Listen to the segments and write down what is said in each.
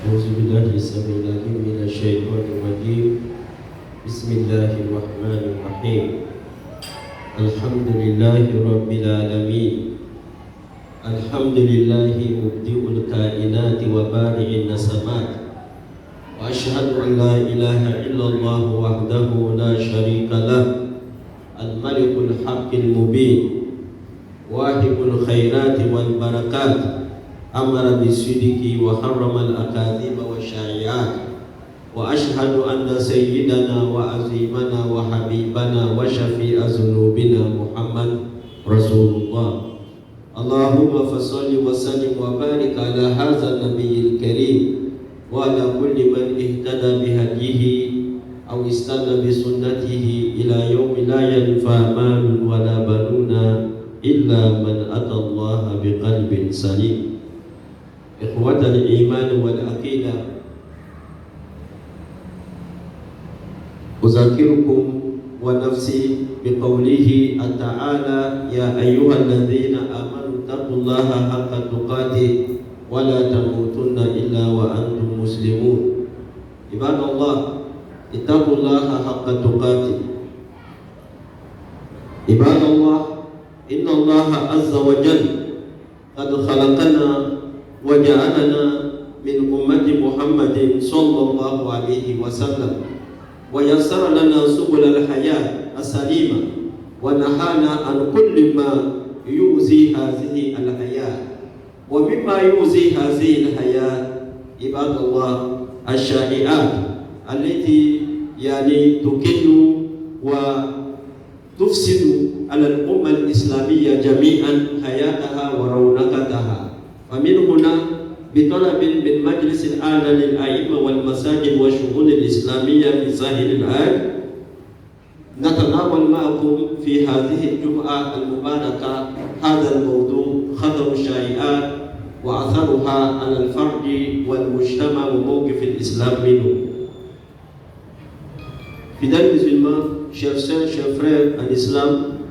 أعوذ بالله السميع العليم من الشيطان الرجيم. بسم الله الرحمن الرحيم. الحمد لله رب العالمين. الحمد لله مبدئ الكائنات وبارئ النسمات، وأشهد أن لا إله إلا الله وحده لا شريك له، الملك الحق المبين، واهب الخيرات والبركات، أمر بالصدق وحرم الأكاذيب والشائعات، وأشهد أن سيدنا وعظيمنا وحبيبنا وشفيع ذنوبنا محمد رسول الله. اللهم فصل وسلم وبارك على هذا النبي الكريم وعلى كل من اهتدى بهديه أو استنى بسنته إلى يوم لا ينفع مال ولا بنون إلا من أتى الله بقلب سليم. إخوة الإيمان والعقيدة، أذكركم ونفسي بقوله تعالى: يا أيها الذين آمنوا اتقوا الله حق تقاته ولا تموتن إلا وأنتم مسلمون. عباد الله، اتقوا الله حق تقاته. عباد الله، إن الله عز وجل قد خلقنا وجعلنا من أمة محمد صلى الله عليه وسلم، ويسر لنا سبل الحياة السليمة، ونهانا عن كل ما يؤذي هذه الحياة. ومما يؤذي هذه الحياة عباد الله الشائعات التي تكل وتفسد على الأمة الإسلامية جميعا حياتها ورونقتها. ومن هنا بطلب من مجلس الأعلى للأئمة والمساجد والشؤون الإسلامية في ساحل العاج، نتناول معكم في هذه الجمعة المباركة هذا الموضوع: خطر الشائعات وأثرها على الفرد والمجتمع وموقف الإسلام منه. Fidèles musulmans, chers sœurs, chers frères en islam,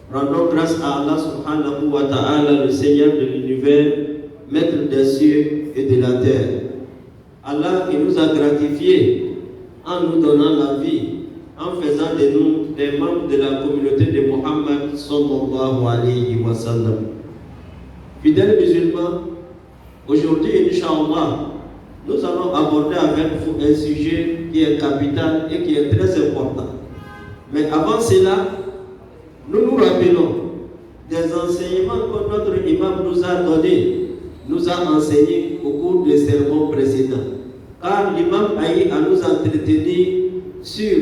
rendons grâce à Allah subhanahu wa ta'ala, le Seigneur de l'univers, maître des cieux et de la terre. Allah qui nous a gratifiés en nous donnant la vie, en faisant de nous des membres de la communauté de Muhammad sallallahu alayhi wa sallam. Fidèles musulmans, aujourd'hui, Inch'Allah, nous allons aborder avec vous un sujet qui est capital et qui est très important. Mais avant cela, nous nous rappelons des enseignements que notre imam nous a donnés, nous a enseignés au cours des sermons précédents. Car l'imam a eu à nous entretenir sur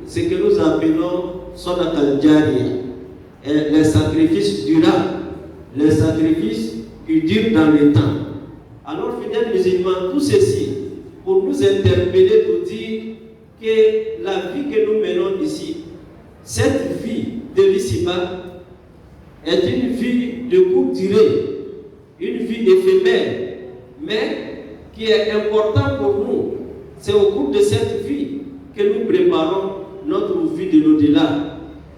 ce que nous appelons Sadaqa al-Jariya, les sacrifices durables, les sacrifices qui durent dans le temps. Alors, fidèles musulmans, tout ceci pour nous interpeller, pour dire que la vie que nous menons ici, cette vie de l'ici-bas, est une vie de courte durée, une vie éphémère, mais qui est importante pour nous. C'est au cours de cette vie que nous préparons notre vie de l'au-delà.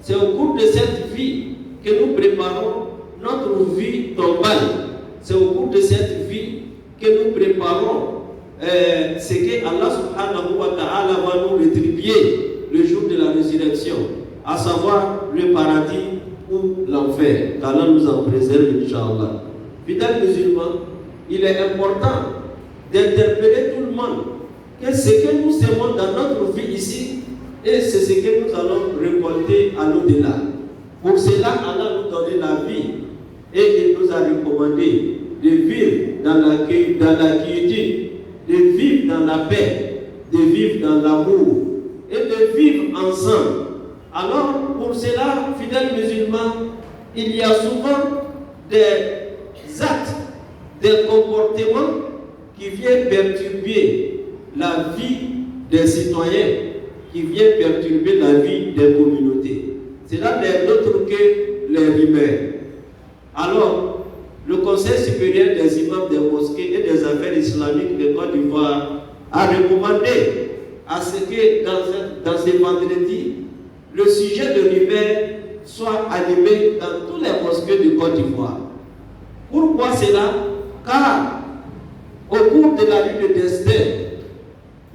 C'est au cours de cette vie que nous préparons notre vie tombale. C'est au cours de cette vie que nous préparons ce que Allah subhanahu wa ta'ala va nous rétribuer le jour de la résurrection, à savoir le paradis ou l'enfer. Qu'Allah nous en préserve, Inch'Allah. Fidèles musulmans, il est important d'interpeller tout le monde que ce que nous semons dans notre vie ici, et c'est ce que nous allons récolter à l'au-delà. Pour cela, Allah nous donne la vie et il nous a recommandé de vivre dans la quiétude, de vivre dans la paix, de vivre dans l'amour et de vivre ensemble. Alors, pour cela, fidèles musulmans, il y a souvent des actes, des comportements qui viennent perturber la vie des citoyens, qui viennent perturber la vie des communautés. Cela n'est d'autre que les rumeurs. Alors, le Conseil supérieur des imams des mosquées et des affaires islamiques de Côte d'Ivoire a recommandé à ce que dans ce vendredi, le sujet de rumeurs soit animé dans tous les mosquées de Côte d'Ivoire. Pourquoi cela? Car au cours de la nuit de destin,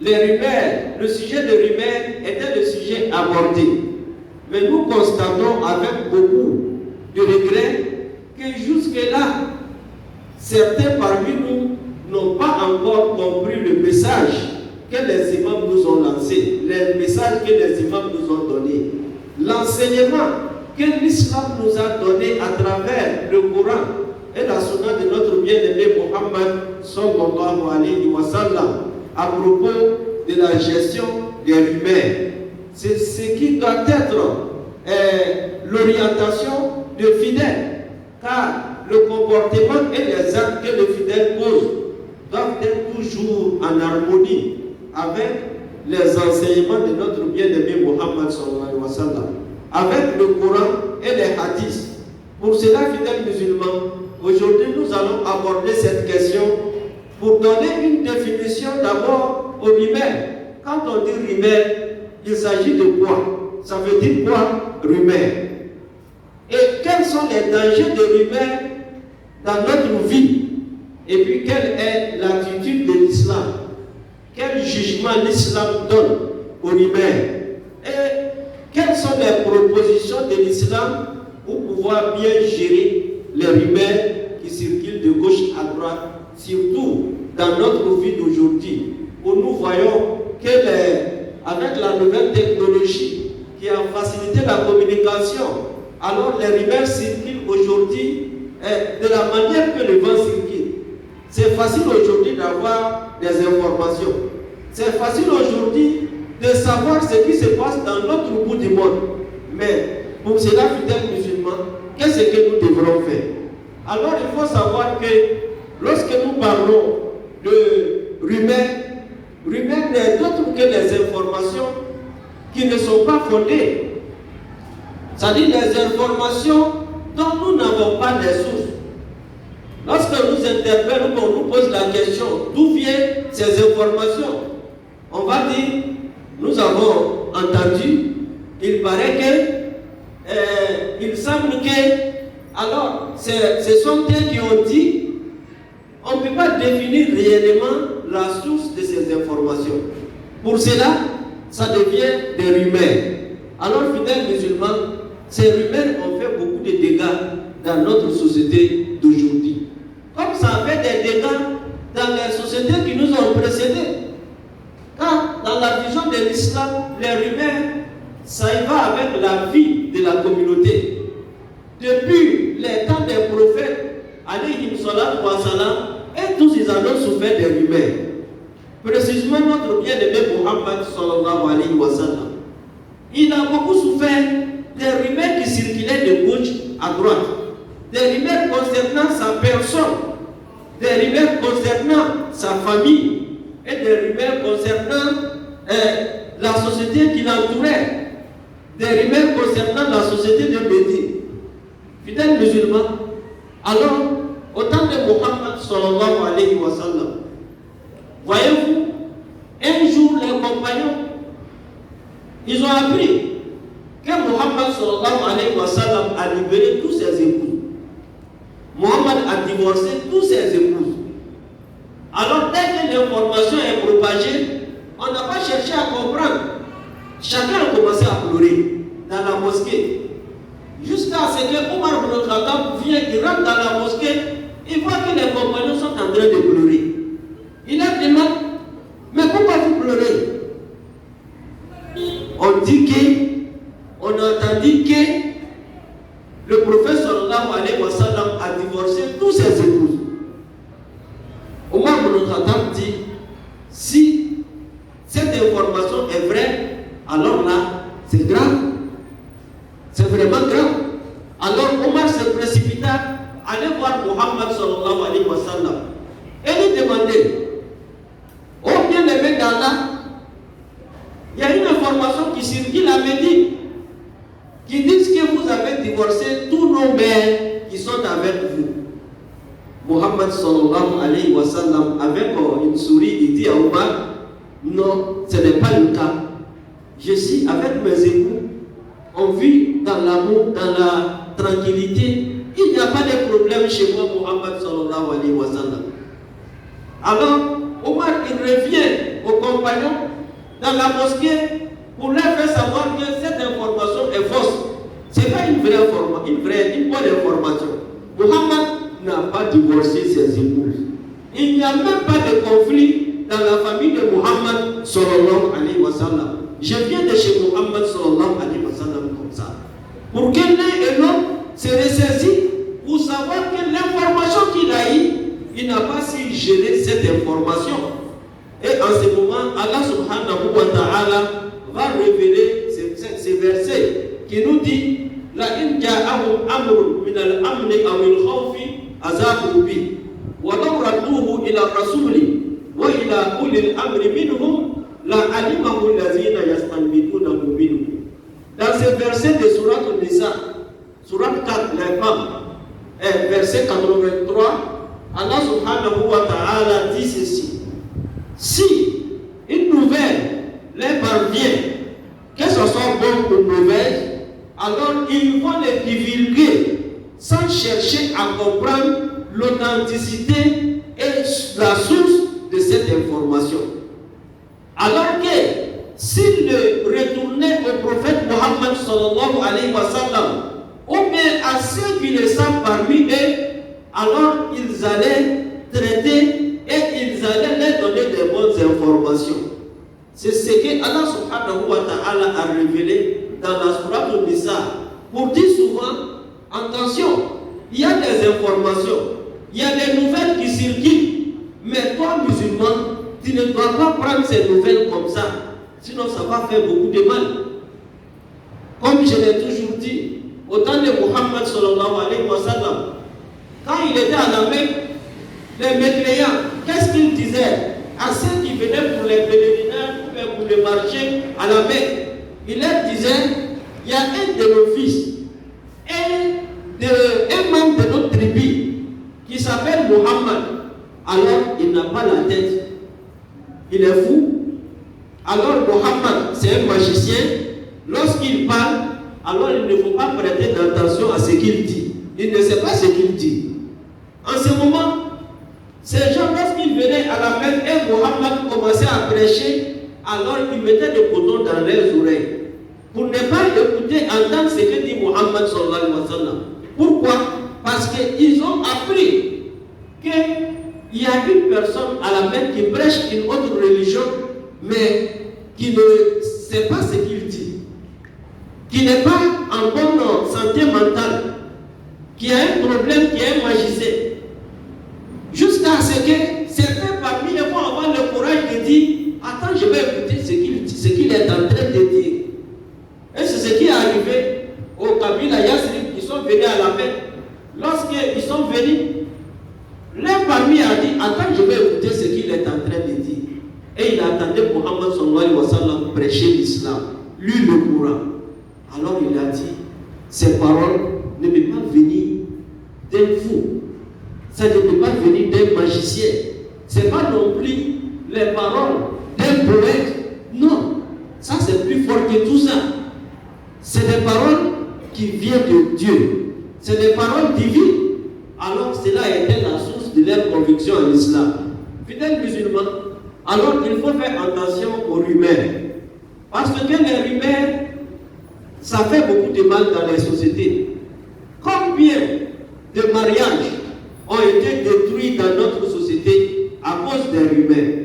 les rumeurs, le sujet de rumeurs était le sujet abordé. Mais nous constatons avec beaucoup de regret que jusque-là, certains parmi nous n'ont pas encore compris le message que les imams nous ont lancé, les messages que les imams nous ont donnés, l'enseignement que l'islam nous a donné à travers le Coran et la sunna de notre bien-aimé Mohammed sallallahu alayhi wa sallam à propos de la gestion des rumeurs. C'est ce qui doit être l'orientation de fidèles, car le comportement et les actes que les fidèles posent doivent être toujours en harmonie avec les enseignements de notre bien-aimé Mohammed sallallahu alayhi wa sallam, avec le Coran et les hadiths. Pour cela, fidèles musulmans, aujourd'hui nous allons aborder cette question pour donner une définition d'abord aux rumeurs. Quand on dit rumeur, il s'agit de quoi? Ça veut dire quoi, rumeur? Et quels sont les dangers de rumeurs dans notre vie? Et puis quelle est l'attitude de l'islam? Quel jugement l'islam donne aux rumeurs? Et quelles sont les propositions de l'islam pour pouvoir bien gérer les rumeurs qui circulent de gauche à droite, surtout dans notre vie d'aujourd'hui, où nous voyons que avec la nouvelle technologie qui a facilité la communication, alors les rumeurs circulent aujourd'hui de la manière que le vent circule. C'est facile aujourd'hui d'avoir des informations. C'est facile aujourd'hui de savoir ce qui se passe dans l'autre bout du monde. Mais pour cela, fidèles musulmans, qu'est-ce que nous devrons faire? Alors il faut savoir que lorsque nous parlons de rumeurs n'est d'autre que les informations qui ne sont pas fondées. C'est-à-dire les informations dont nous n'avons pas les sources. Lorsque nous interpellons, on nous pose la question, d'où viennent ces informations? On va dire, nous avons entendu, il paraît que, il semble que, alors, ce sont eux qui ont dit, on ne peut pas définir réellement la source de ces informations. Pour cela, ça devient des rumeurs. Alors, fidèles musulmans, ces rumeurs ont fait beaucoup de dégâts dans notre société d'aujourd'hui. Comme ça a fait des dégâts dans les sociétés qui nous ont précédés. Car dans la vision de l'islam, les rumeurs, ça y va avec la vie de la communauté. Depuis les temps des prophètes, alayhi salatu wa salam, et tous ils en ont souffert des rumeurs. Précisément notre bien-aimé Mohammed sallallahu alayhi wa sallam. Il a beaucoup souffert des rumeurs qui circulaient de gauche à droite. Des rumeurs concernant sa personne, des rumeurs concernant sa famille, et des rumeurs concernant la société qui l'entourait, des rumeurs concernant la société de Médine. Fidèles musulmans, alors, au temps de Mohammed sallallahu alayhi wa sallam, voyez-vous, un jour les compagnons, ils ont appris que Mohammed sallallahu alayhi wa sallam a libéré tous ses épouses. Mohammed a divorcé tous ses épouses. Alors, dès que l'information est propagée, on n'a pas cherché à comprendre. Chacun a commencé à pleurer dans la mosquée. Jusqu'à ce que Omar ibn al-Khattab vienne, il rentre dans la mosquée, il voit que les compagnons sont en train de pleurer. Il a demandé, mais pourquoi vous pleurez? On dit que, on a entendu que le prophète sallallahu alayhi wa sallam a divorcé tous ses épouses. Omar ibn al-Khattab dit, si cette information est vraie, alors là, c'est grave. C'est vraiment grave. Alors Omar se précipita, allait voir Mohammed sallallahu alayhi wa sallam et lui demandait, oh bien-aimé d'Allah, il y a une information qui circule à Médine qui dit que vous avez divorcé tous nos mères qui sont avec vous. Mohammed sallallahu alayhi wa sallam, avec une souris, il dit à Omar, non, ce n'est pas le cas. Je suis avec mes époux, on vit dans l'amour, dans la tranquillité. Il n'y a pas de problème chez moi, Mohammed sallallahu alayhi wa sallam. Alors, Omar, il revient aux compagnons dans la mosquée pour leur faire savoir que cette information est fausse. Ce n'est pas une vraie information, une bonne information. Muhammad n'a pas divorcé ses épouses. Il n'y a même pas de conflit dans la famille de Muhammad sallallahu alayhi wa sallam. Je viens de chez Muhammad sallallahu alayhi wa sallam comme ça. Pour que l'un et l'autre se ressaisissent pour savoir que l'information qu'il a eue, il n'a pas su gérer cette information. Et en ce moment, Allah subhanahu wa ta'ala va révéler ces versets qui nous dit La in ja'ahum amrun min al-amni aw al-khawfi azabu bi wa law radduhu ila rasuli wa ila ulil amri minhum la alimahu allazina yastanbitunahu minhum. Dans ce verset de Surat An-Nisa, Surat 4, les femmes, verset 83, Allah subhanahu wa ta'ala dit ceci. Si une nouvelle leur parvient, que ce soit bonne ou mauvaise, alors ils vont les divulguer sans chercher à comprendre l'authenticité et la source de cette information. Alors que s'ils retournaient au prophète Mohammed sallallahu alayhi wa sallam, ou bien à ceux qui le savent parmi eux, alors ils allaient traiter et ils allaient leur donner des bonnes informations. C'est ce que Allah subhanahu wa ta'ala a révélé dans la Sourate An-Nisa pour dire souvent, attention, il y a des informations, il y a des nouvelles qui circulent, mais toi musulman, tu ne dois pas prendre ces nouvelles comme ça, sinon ça va faire beaucoup de mal. Comme je l'ai toujours dit, au temps de Muhammad sallallahu alayhi wa sallam, quand il était à la Mecque, les mécréants, qu'est-ce qu'ils disaient à ceux qui venaient pour les pèlerinages ou pour les marchés à la Mecque? Il leur disait, il y a un de nos fils, un membre de notre tribu qui s'appelle Muhammad. Alors il n'a pas la tête, il est fou. Alors Muhammad, c'est un magicien. Lorsqu'il parle, alors il ne faut pas prêter attention à ce qu'il dit. Il ne sait pas ce qu'il dit. En ce moment, ces gens, lorsqu'ils venaient à la Mecque et Muhammad commençait à prêcher, alors ils mettaient des cotons dans leurs oreilles pour ne pas écouter, entendre ce que dit Muhammad sallallahu alayhi wa sallam. Pourquoi? Parce qu'ils ont appris qu'il y a une personne à la Mecque qui prêche une autre religion, mais qui ne sait pas ce qu'il dit, qui n'est pas en bonne santé mentale, qui a un problème, qui est un magicien. Jusqu'à ce que certains parmi eux vont avoir le courage de dire, attends, je vais écouter ce qu'il est en train de dire. Et c'est ce qui est arrivé au Kabila Yasrib, qui sont venus à la Mecque. Lorsqu'ils sont venus, l'un parmi a dit, attends, je vais écouter ce qu'il est en train de dire. Et il attendait Muhammad sallallahu alayhi wa sallam prêcher l'islam, lui le Coran. Alors il a dit, ces paroles ne peuvent pas venir d'un fou, ça ne peut pas venir d'un magicien, ce n'est pas non plus les paroles d'un poète, non, ça c'est plus fort que tout ça. C'est des paroles qui viennent de Dieu, c'est des paroles divines. Alors cela était la source de leur conviction en islam. Fidèles musulmans, alors il faut faire attention aux rumeurs, parce que les rumeurs, ça fait beaucoup de mal dans les sociétés. Combien de mariages ont été détruits dans notre société à cause des rumeurs?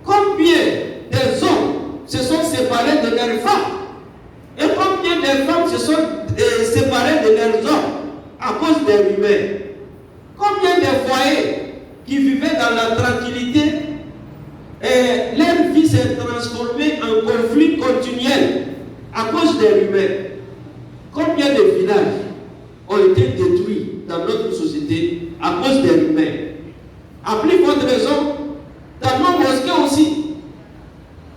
Combien des hommes se sont séparés de leurs femmes? Et combien de femmes se sont séparées de leurs hommes à cause des rumeurs? Combien de foyers qui vivaient dans la tranquillité, et leur vie s'est transformée en conflit continuel à cause des rumeurs? Combien de villages ont été détruits dans notre société à cause des rumeurs? À plus forte raison, dans nos mosquées aussi.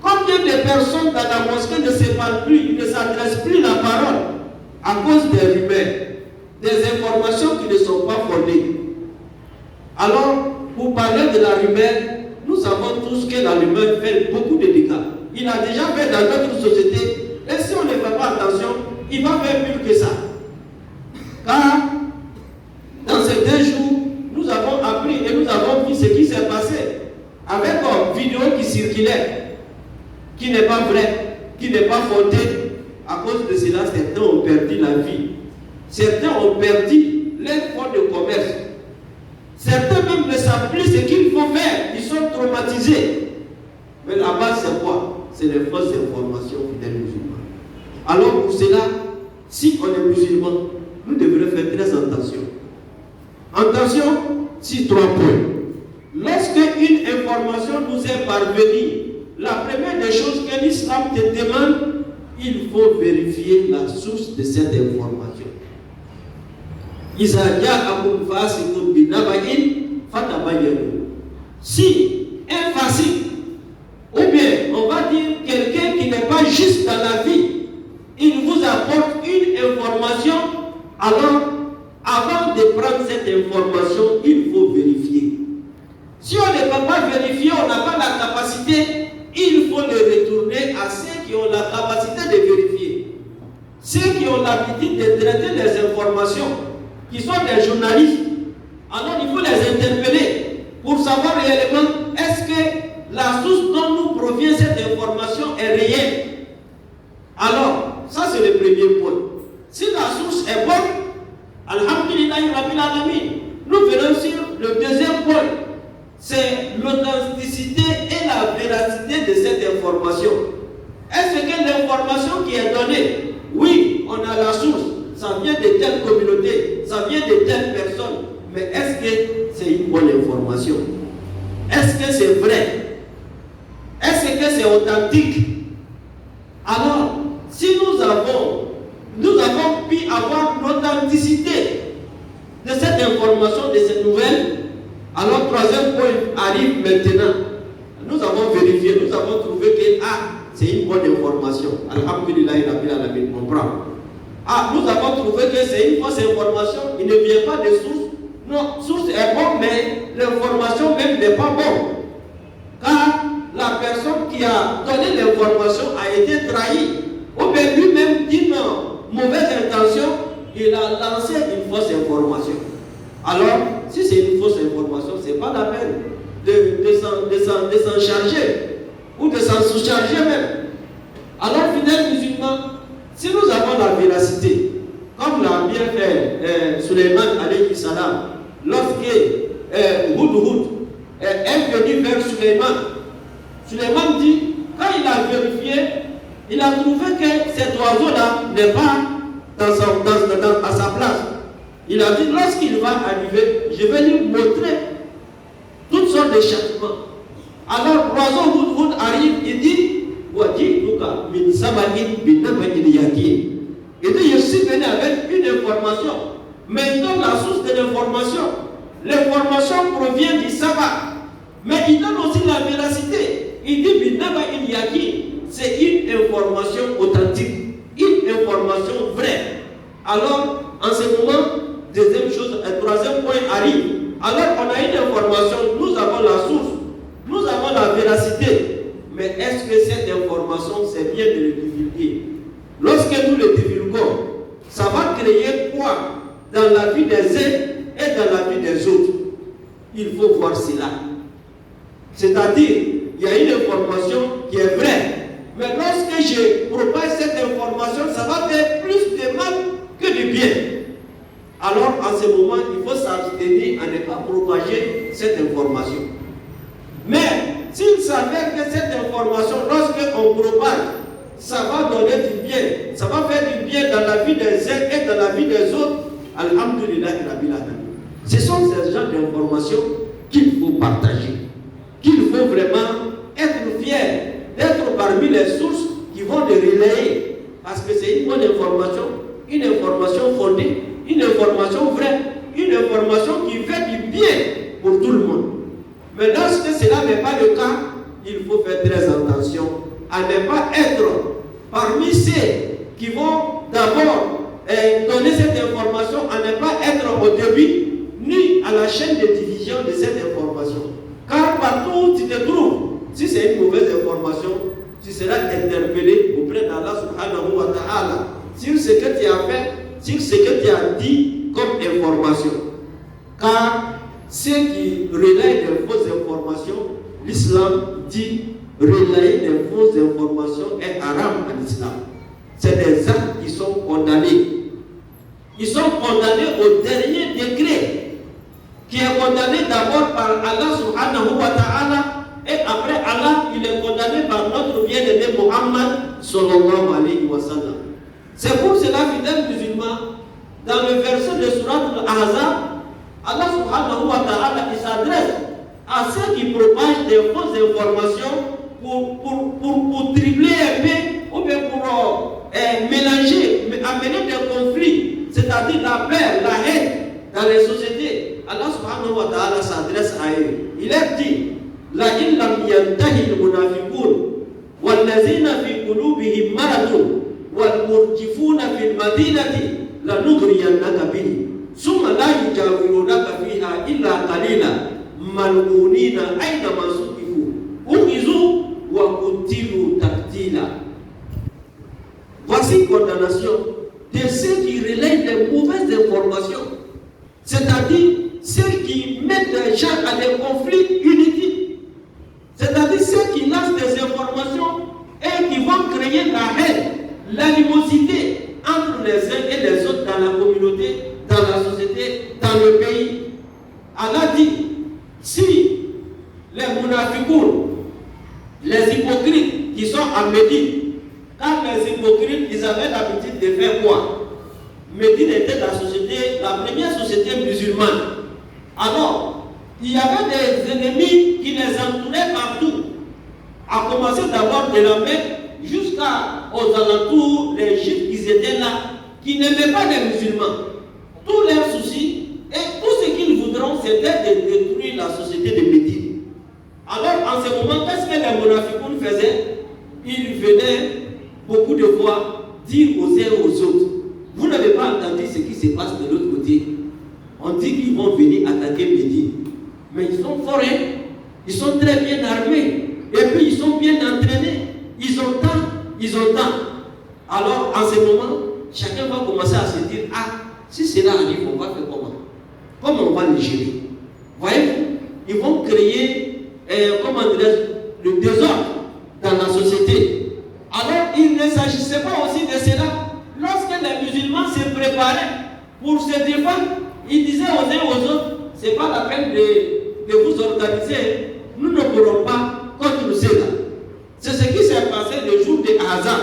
Combien de personnes dans la mosquée ne se parlent plus, ne s'adressent plus la parole à cause des rumeurs, des informations qui ne sont pas fondées? Alors, pour parler de la rumeur, nous savons tous que la rumeur fait beaucoup de dégâts. Il a déjà fait dans notre société, et si on ne fait pas attention, il va faire pire que ça. Car, dans ces 2 jours, nous avons appris et nous avons vu ce qui s'est passé vidéo qui circulait, qui n'est pas vraie, qui n'est pas fondée. À cause de cela, certains ont perdu la vie. Certains ont perdu leur fonds de commerce. Certains même ne savent plus ce qu'il faut faire. Ils sont traumatisés. Mais la base, c'est quoi? C'est les fausses informations des musulmans. Alors pour cela, si on est musulman, nous devrions faire très attention. Attention sur 3 points. Lorsque une information nous est parvenue, la première des choses que l'islam te demande, il faut vérifier la source de cette information. Si un facile, ou bien on va dire quelqu'un qui n'est pas juste dans la vie, il vous apporte une information, alors avant de prendre cette information, il faut vérifier. Si on ne peut pas vérifier, on n'a pas la capacité, il faut le retourner à ceux qui ont la capacité de vérifier. Ceux qui ont l'habitude de traiter les informations, qui sont des journalistes, alors il faut les interpeller pour savoir réellement est-ce que la source dont nous provient cette information est réelle. Alors, ça c'est le premier point. Si la source est bonne, alhamdulillahi rabbil alamin, nous venons sur le deuxième point. C'est l'authenticité et la véracité de cette information. Est-ce que l'information qui est donnée, oui, on a la source, ça vient de telle communauté, ça vient de telle personne, mais est-ce que c'est une bonne information? Est-ce que c'est vrai? Est-ce que c'est authentique? Alors, si nous avons pu avoir l'authenticité de cette information, de cette nouvelle, alors troisième point arrive maintenant. Nous avons vérifié, nous avons trouvé que c'est une bonne information. Alhamdulillahi rabbil alamin, on prend. Nous avons trouvé que c'est une fausse information, il ne vient pas de source. Non, source est bonne, mais l'information même n'est pas bonne. Car la personne qui a donné l'information a été trahie. Ou bien lui-même d'une mauvaise intention, il a lancé une fausse information. Alors, si c'est une fausse information, ce n'est pas la peine de s'en charger ou de s'en sous-charger même. Alors, fidèles musulmans, si nous avons la véracité, comme l'a bien fait Suleiman alayhi salam, lorsque Hudhud est venu vers Suleiman, Suleiman dit, quand il a vérifié, il a trouvé que cet oiseau-là n'est pas à sa place. Il a dit, lorsqu'il va arriver, je vais lui montrer toutes sortes de châtiments. Alors l'oiseau Hudhud arrive, il dit, il dit, je suis venu avec une information. Maintenant, la source de l'information, l'information provient du sabbat. Mais il donne aussi la véracité. Il dit, c'est une information authentique, une information vraie. Alors, en ce moment, deuxième chose, un troisième point arrive. Alors, on a une information, nous avons la source, nous avons la véracité. Mais est-ce que cette information, c'est bien de le divulguer? Lorsque nous le divulguons, ça va créer quoi dans la vie des uns et dans la vie des autres? Il faut voir cela. C'est-à-dire, il y a une information qui est vraie. Mais lorsque je propage cette information, ça va faire plus de mal que de bien. Alors, en ce moment, il faut s'abstenir à ne pas propager cette information. Mais, s'il s'avère que cette information, lorsqu'on propage, ça va donner du bien, ça va faire du bien dans la vie des uns et dans la vie des autres, alhamdulillahi rabbil alamin. Ce sont ces genres d'informations qu'il faut partager, qu'il faut vraiment être fier d'être parmi les sources qui vont les relayer, parce que c'est une bonne information fondée, une information vraie, une information qui fait du bien pour tout le monde. Mais lorsque cela n'est pas le cas, il faut faire très attention à ne pas être parmi ceux qui vont d'abord donner cette information, à ne pas être au début ni à la chaîne de division de cette information. Car partout où tu te trouves, si c'est une mauvaise information, tu seras interpellé auprès d'Allah subhanahu wa ta'ala sur ce que tu as fait, sur ce que tu as dit comme information. Car ceux qui relaient de fausses informations, l'islam dit relayer des fausses informations est haram en islam. C'est des actes qui sont condamnés. Ils sont condamnés au dernier degré, qui est condamné d'abord par Allah subhanahu wa ta'ala, et après Allah, il est condamné par notre bien-aimé Muhammad sallallahu alayhi wa sallam. C'est pour cela, fidèles musulmans, dans le verset de Surat al-Ahzab, Allah subhanahu wa ta'ala, il s'adresse à ceux qui propagent des fausses informations pour tripler un peu, ou bien pour mélanger, amener des conflits, c'est-à-dire la peur, la haine dans les sociétés. Allah subhanahu wa ta'ala s'adresse à eux. Il leur dit, la in lam yantahi al-munafiqun wal-lazina fi qulubihim maradun wal-murjifuna fil madinati lanughriyannaka bihi summa la yujawirunaka fiha illa qalila mal'unina aina ma suqifu umizu wa qutilu taqtila. Voici condamnation de ceux qui relaient des mauvaises informations, c'est-à-dire ceux qui mettent les gens à des conflits inutiles, c'est-à-dire ceux qui lancent des informations et qui vont créer la haine, l'animosité entre les uns et les autres dans la communauté, dans la société, dans le pays. Allah dit, si les munafiqoun, les hypocrites qui sont à Médine, quand les hypocrites, ils avaient l'habitude de faire quoi? Médine était la première société musulmane. Alors, il y avait des ennemis qui les entouraient partout. À commencer d'abord de la Mecque jusqu'aux alentours, les juifs qui étaient là, qui n'aimaient pas les musulmans. Tous leurs soucis et tout ce qu'ils voudront, c'était de détruire la société de Médine. Alors, en ce moment, qu'est-ce que les munafiqoun faisaient? Ils venaient beaucoup de fois dire aux uns aux autres, vous n'avez pas entendu ce qui se passe de l'autre côté. On dit qu'ils vont venir attaquer Médine. Mais ils sont forts, ils sont très bien armés, et puis ils sont bien entraînés, ils ont temps. Alors en ce moment, chacun va commencer à se dire, ah, si cela arrive, on va faire comment? Comment on va les gérer? Voyez-vous, ils vont créer, le désordre dans la société. Alors il ne s'agissait pas aussi de cela. Lorsque les musulmans se préparaient pour se défendre, ils disaient aux uns aux autres, ce n'est pas la peine de vous organiser, nous ne pourrons pas contre cela. C'est ce qui s'est passé le jour de Ahzab.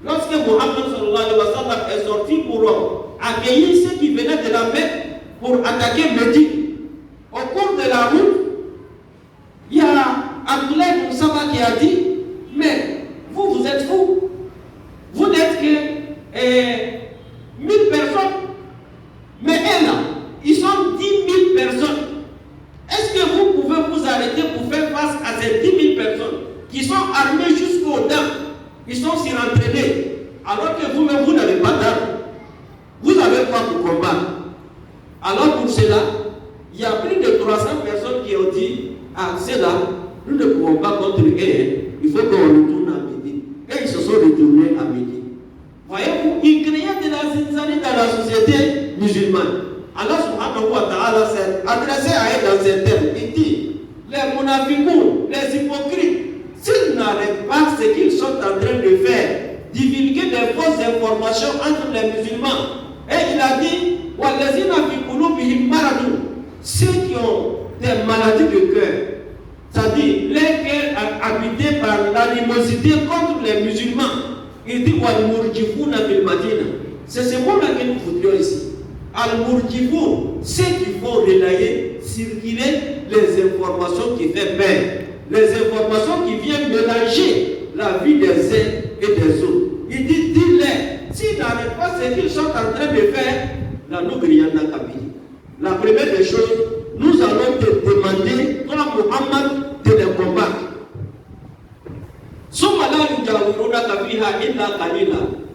Lorsque Muhammad sallallahu alayhi wa sallam est sorti pour accueillir ceux qui venaient de la Mecque pour attaquer Médine, au cours de la route, il y a Abdullah ibn Saba qui a dit, mais vous êtes fous. Vous n'êtes que 1000 personnes. Mais elles, là, ils sont 10 000 personnes. Est-ce que vous pouvez vous arrêter pour faire face à ces 10 000 personnes qui sont armées jusqu'aux dents? Ils sont surentraînés. Alors que vous-même, vous n'avez pas d'armes. Vous avez quoi pour combattre? Alors pour cela, il y a plus de 300 personnes qui ont dit, ah, c'est là, nous ne pouvons pas contre eux. Il faut qu'on retourne à Médine. Et ils se sont retournés à Médine. Voyez-vous, ils créaient de la zizanie dans la société musulmane. Allah subhanahu wa ta'ala s'est adressé à eux dans ces termes. Il dit, les munafiqoun, les hypocrites, s'ils n'arrêtent pas ce qu'ils sont en train de faire, divulguer des fausses informations entre les musulmans. Et il a dit, وَالَّذِينَ فِي قُلُوبِهِمْ مَرَضٌ, ceux qui ont des maladies de cœur, c'est-à-dire les cœurs habités par l'animosité contre les musulmans. Il dit Al-Murjifuna bil Madina. C'est ce mot-là que nous voudrions ici. Al-Murjifun, ceux qui font relayer, circuler les informations qui font peur, les informations qui viennent mélanger la vie des uns et des autres. Il dit, dis-les, s'ils n'arrêtent pas ce qu'ils sont en train de faire, la Nughriyannaka bihi. La première des choses, nous allons te demander, toi Muhammad, de les combattre.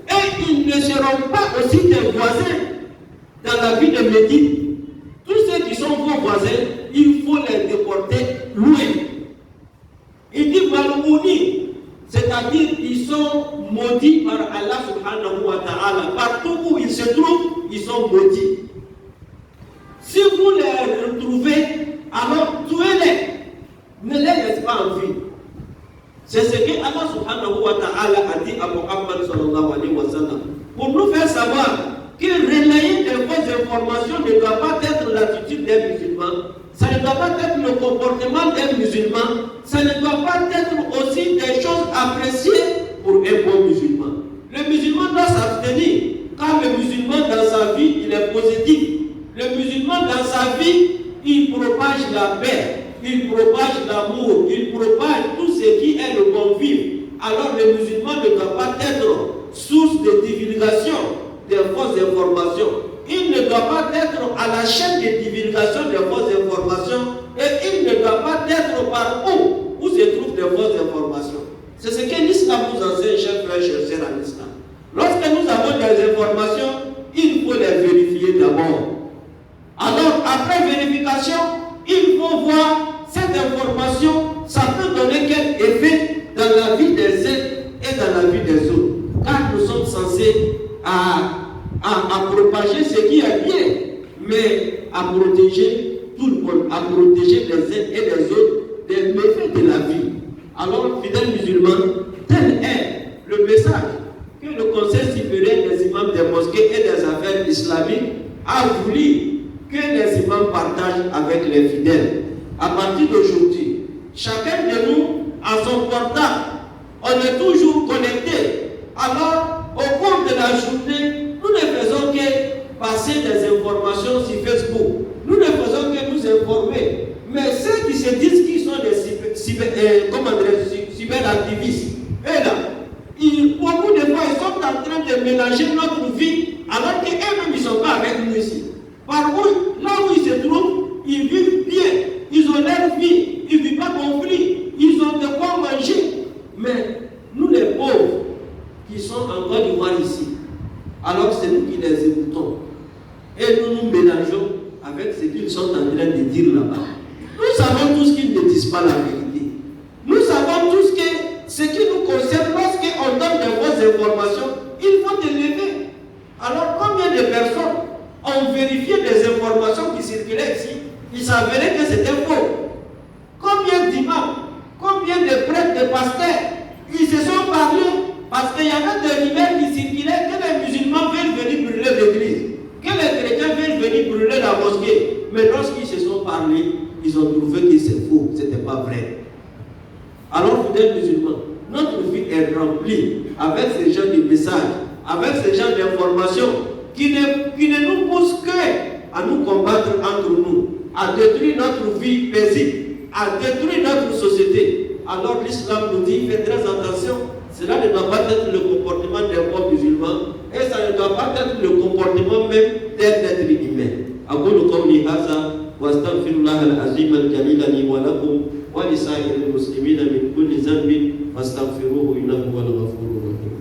Et ils ne seront pas aussi tes voisins dans la vie de Médine. Tous ceux qui sont vos voisins, il faut les déporter loin. Il dit Malouni, c'est-à-dire ils sont maudits par Allah subhanahu wa ta'ala. Partout où ils se trouvent, ils sont maudits. Si vous les retrouvez, alors tuez-les. Ne les laissez pas en vie. C'est ce que Allah subhanahu wa ta'ala a dit à Muhammad sallallahu alayhi wa sallam. Pour nous faire savoir que relayer des fausses informations ne doit pas être l'attitude des musulmans, ça ne doit pas être le comportement des musulmans, ça ne doit pas être aussi des choses appréciées pour un bon musulman. Le musulman doit s'abstenir, car le musulman dans sa vie, il est positif. Le musulman dans sa vie, il propage la paix, il propage l'amour, il propage tout ce qui est le bon vivre. Alors le musulman ne doit pas être source de divulgation des fausses informations. Il ne doit pas être à la chaîne de divulgation des fausses informations et il ne doit pas être par où se trouvent des fausses informations. C'est ce que l'islam nous enseigne, chers frères et chers sœurs en islam. Lorsque nous avons des informations, il faut les vérifier d'abord. Alors, après vérification, il faut voir cette information, ça peut donner quel effet dans la vie des uns et dans la vie des autres. Car nous sommes censés à propager ce qui est bien, mais à protéger tout le monde, à protéger les uns et les autres des méfaits de la vie. Alors, fidèles musulmans, tel est le message que le Conseil supérieur des imams des mosquées et des affaires islamiques a voulu que les imams partagent avec les fidèles. À partir d'aujourd'hui, chacun de nous a son portable. On est toujours connecté. Alors, au cours de la journée, nous ne faisons que passer des informations sur Facebook. Nous ne faisons que nous informer. Mais ceux qui se disent qu'ils sont des cyberactivistes, et là, beaucoup de fois, ils sont en train de mélanger notre vie alors qu'eux-mêmes, ils ne sont pas avec nous ici. Par où, là où ils se trouvent, ils vivent bien, ils ont leur vie, ils ne vivent pas conflit, ils ont de quoi manger. Mais nous, les pauvres, qui sont en Côte d'Ivoire ici, alors c'est nous qui les écoutons. Et nous nous mélangeons avec ce qu'ils sont en train de dire là-bas. Nous savons tous qu'ils ne disent pas la vérité. Nous savons tous que ce qui nous concerne, lorsqu'on donne de fausses informations, il faut élever. Alors combien de personnes ont vérifié des informations qui circulaient ici, il s'avérait que c'était faux. Combien d'imams, combien de prêtres, de pasteurs, ils se sont parlé parce qu'il y avait des rumeurs qui circulaient que les musulmans veulent venir brûler l'église, que les chrétiens veulent venir brûler la mosquée. Mais lorsqu'ils se sont parlé, ils ont trouvé que c'est faux, ce n'était pas vrai. Alors, fidèles musulmans, notre vie est remplie avec ces gens de messages, avec ces gens d'informations qui ne nous poussent qu'à nous combattre entre nous, à détruire notre vie paisible, à détruire notre société. Alors l'islam nous dit, faites très attention, cela ne doit pas être le comportement des bons musulmans et ça ne doit pas être le comportement même d'un être humain. أقول قولي هذا وأستغفر الله العظيم الجليل لي ولكم ولسائر المسلمين من كل ذنب فاستغفروه إنه هو الغفور الرحيم.